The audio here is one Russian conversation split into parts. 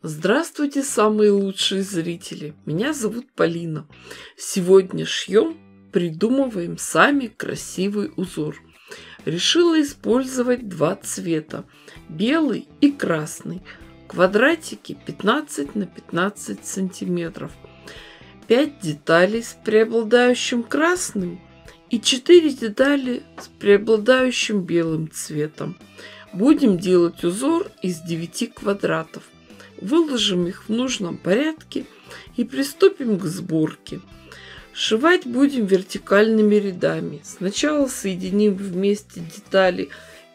Здравствуйте, самые лучшие зрители! Меня зовут Полина. Сегодня шьем, придумываем сами красивый узор. Решила использовать два цвета – белый и красный. Квадратики 15 на 15 сантиметров. 5 деталей с преобладающим красным и 4 детали с преобладающим белым цветом. Будем делать узор из 9 квадратов. Выложим их в нужном порядке и приступим к сборке. Сшивать будем вертикальными рядами. Сначала соединим вместе детали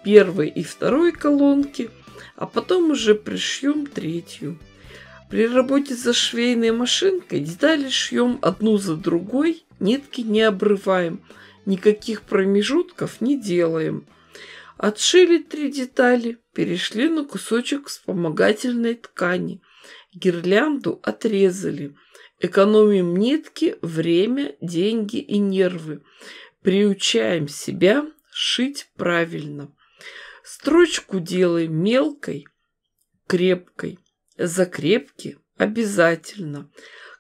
первой и второй колонки, а потом уже пришьем третью. При работе со швейной машинкой детали шьем одну за другой, нитки не обрываем, никаких промежутков не делаем. Отшили 3 детали, перешли на кусочек вспомогательной ткани. Гирлянду отрезали. Экономим нитки, время, деньги и нервы. Приучаем себя шить правильно. Строчку делаем мелкой, крепкой. Закрепки обязательно.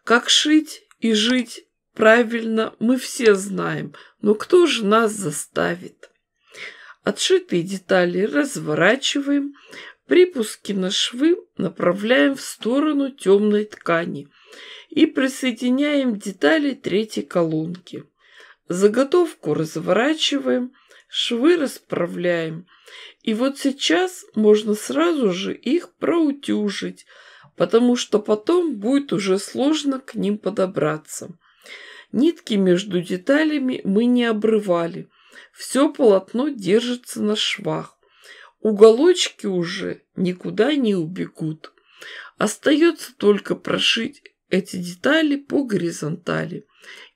Как шить и жить правильно мы все знаем, но кто же нас заставит? Отшитые детали разворачиваем, припуски на швы направляем в сторону темной ткани и присоединяем детали третьей колонки. Заготовку разворачиваем, швы расправляем. И вот сейчас можно сразу же их проутюжить, потому что потом будет уже сложно к ним подобраться. Нитки между деталями мы не обрывали. Все полотно держится на швах. Уголочки уже никуда не убегут. Остается только прошить эти детали по горизонтали.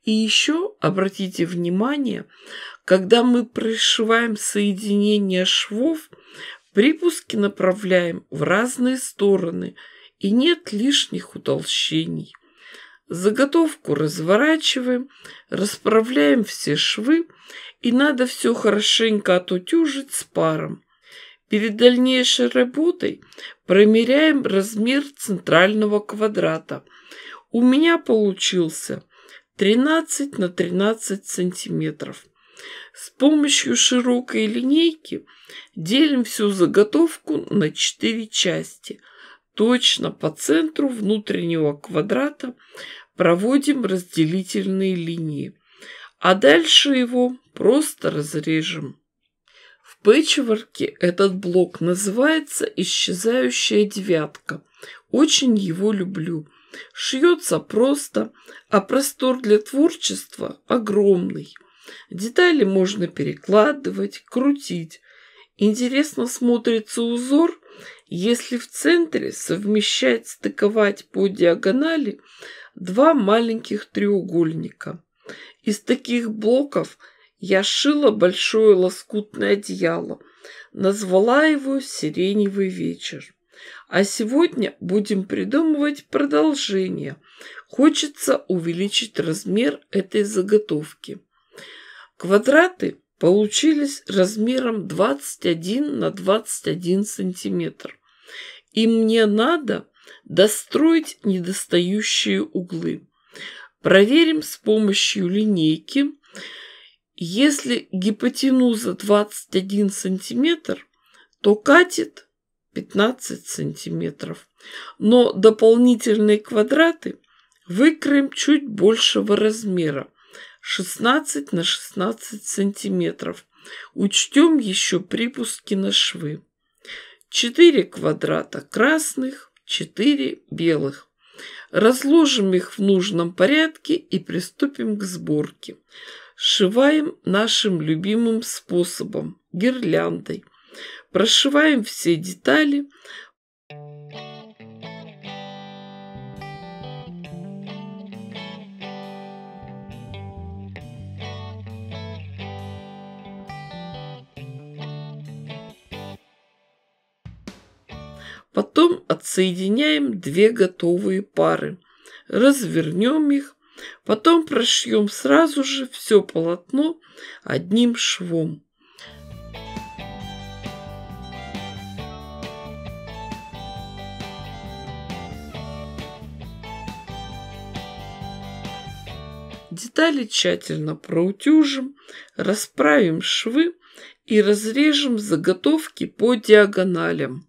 И еще обратите внимание, когда мы пришиваем соединение швов, припуски направляем в разные стороны, и нет лишних утолщений. Заготовку разворачиваем, расправляем все швы, и надо все хорошенько отутюжить с паром. Перед дальнейшей работой промеряем размер центрального квадрата. У меня получился 13 на 13 сантиметров. С помощью широкой линейки делим всю заготовку на 4 части. Точно по центру внутреннего квадрата проводим разделительные линии, а дальше его просто разрежем. В пэтчворке этот блок называется «Исчезающая девятка». Очень его люблю. Шьется просто, а простор для творчества огромный. Детали можно перекладывать, крутить. Интересно смотрится узор, если в центре совмещать, стыковать по диагонали 2 маленьких треугольника. Из таких блоков я шила большое лоскутное одеяло. Назвала его «Сиреневый вечер». А сегодня будем придумывать продолжение. Хочется увеличить размер этой заготовки. Квадраты получились размером 21 на 21 сантиметр. И мне надо достроить недостающие углы. Проверим с помощью линейки. Если гипотенуза 21 сантиметр, то катет 15 сантиметров. Но дополнительные квадраты выкроем чуть большего размера. 16 на 16 сантиметров. Учтем еще припуски на швы. 4 квадрата красных, 4 белых. Разложим их в нужном порядке и приступим к сборке. Сшиваем нашим любимым способом – гирляндой. Прошиваем все детали. Потом отсоединяем 2 готовые пары. Развернем их. Потом прошьем сразу же все полотно одним швом. Детали тщательно проутюжим, расправим швы и разрежем заготовки по диагоналям.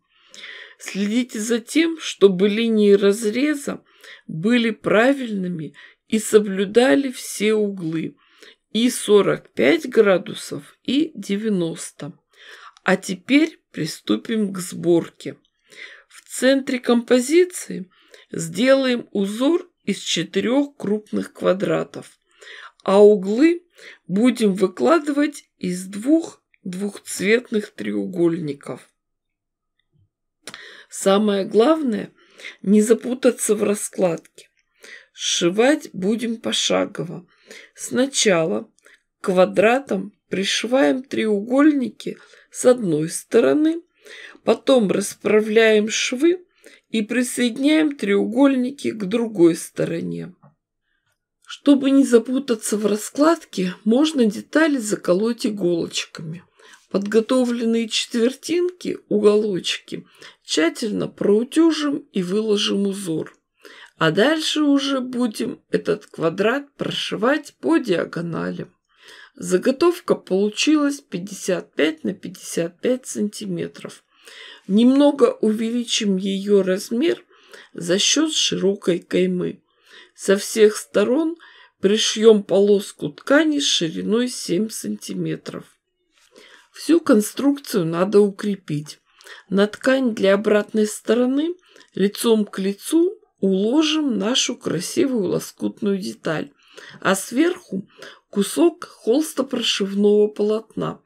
Следите за тем, чтобы линии разреза были правильными и соблюдали все углы, и 45 градусов, и 90. А теперь приступим к сборке. В центре композиции сделаем узор из 4 крупных квадратов, а углы будем выкладывать из 2 двухцветных треугольников. Самое главное – не запутаться в раскладке. Сшивать будем пошагово. Сначала к квадратам пришиваем треугольники с одной стороны, потом расправляем швы и присоединяем треугольники к другой стороне. Чтобы не запутаться в раскладке, можно детали заколоть иголочками. Подготовленные четвертинки, уголочки, тщательно проутюжим и выложим узор. А дальше уже будем этот квадрат прошивать по диагонали. Заготовка получилась 55 на 55 сантиметров. Немного увеличим ее размер за счет широкой каймы. Со всех сторон пришьем полоску ткани шириной 7 сантиметров. Всю конструкцию надо укрепить. На ткань для обратной стороны лицом к лицу уложим нашу красивую лоскутную деталь, а сверху кусок холстопрошивного полотна.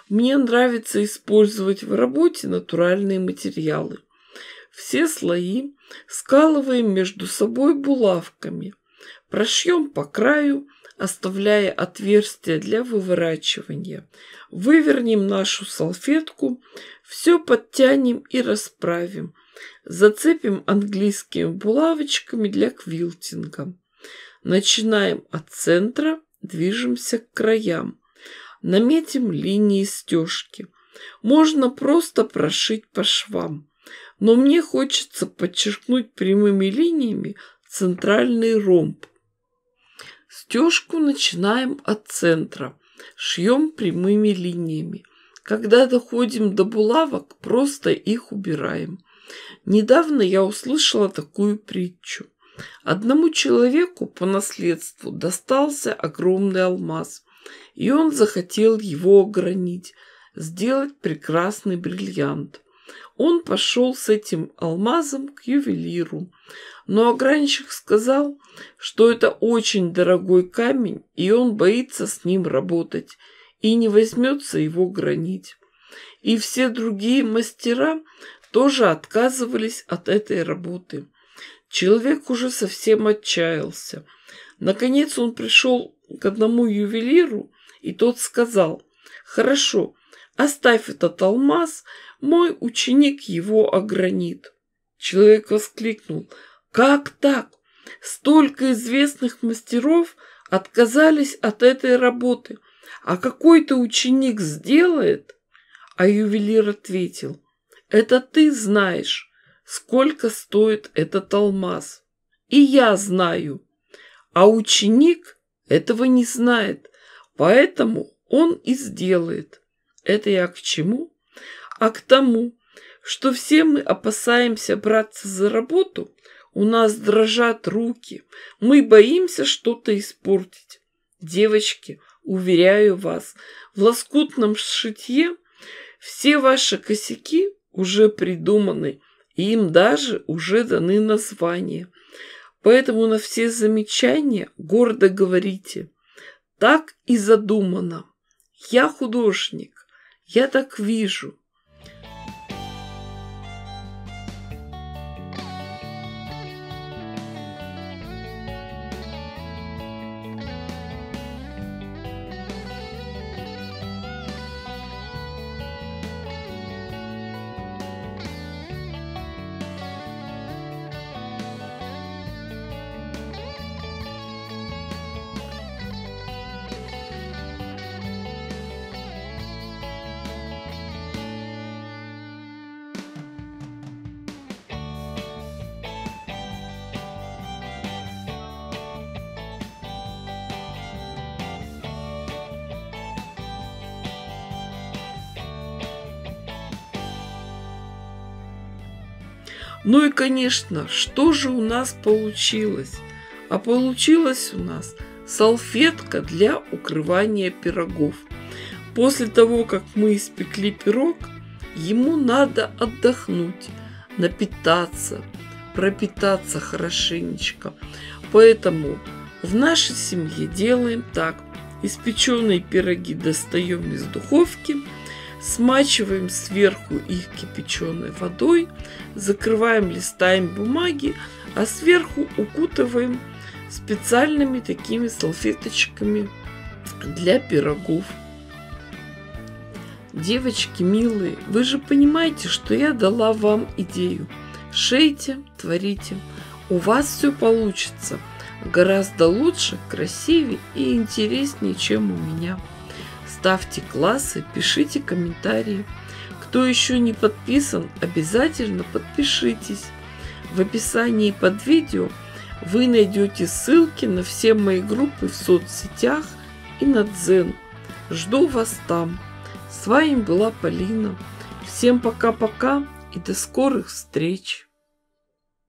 Мне нравится использовать в работе натуральные материалы. Все слои скалываем между собой булавками. Прошьем по краю, оставляя отверстия для выворачивания. Вывернем нашу салфетку, все подтянем и расправим. Зацепим английскими булавочками для квилтинга. Начинаем от центра, движемся к краям. Наметим линии стежки. Можно просто прошить по швам, но мне хочется подчеркнуть прямыми линиями центральный ромб. Стежку начинаем от центра, шьем прямыми линиями. Когда доходим до булавок, просто их убираем. Недавно я услышала такую притчу. Одному человеку по наследству достался огромный алмаз, и он захотел его огранить, сделать прекрасный бриллиант. Он пошел с этим алмазом к ювелиру, но огранщик сказал, что это очень дорогой камень, и он боится с ним работать и не возьмется его гранить. И все другие мастера тоже отказывались от этой работы. Человек уже совсем отчаялся. Наконец он пришел к одному ювелиру, и тот сказал: «Хорошо, оставь этот алмаз, мой ученик его огранит». Человек воскликнул: «Как так? Столько известных мастеров отказались от этой работы, а какой-то ученик сделает?» А ювелир ответил: «Это ты знаешь, сколько стоит этот алмаз, и я знаю, а ученик этого не знает, поэтому он и сделает». Это я к чему? А к тому, что все мы опасаемся браться за работу, у нас дрожат руки, мы боимся что-то испортить. Девочки, уверяю вас, в лоскутном шитье все ваши косяки уже придуманы, и им даже уже даны названия. Поэтому на все замечания гордо говорите: «Так и задумано. Я художник, я так вижу». Ну и, конечно, что же у нас получилось? А получилась у нас салфетка для укрывания пирогов. После того, как мы испекли пирог, ему надо отдохнуть, напитаться, пропитаться хорошенечко. Поэтому в нашей семье делаем так. Испеченные пироги достаем из духовки, смачиваем сверху их кипяченой водой, закрываем листами бумаги, а сверху укутываем специальными такими салфеточками для пирогов. Девочки милые, вы же понимаете, что я дала вам идею. Шейте, творите. У вас все получится гораздо лучше, красивее и интереснее, чем у меня. Ставьте классы, пишите комментарии. Кто еще не подписан, обязательно подпишитесь. В описании под видео вы найдете ссылки на все мои группы в соцсетях и на Дзен. Жду вас там. С вами была Полина. Всем пока-пока и до скорых встреч!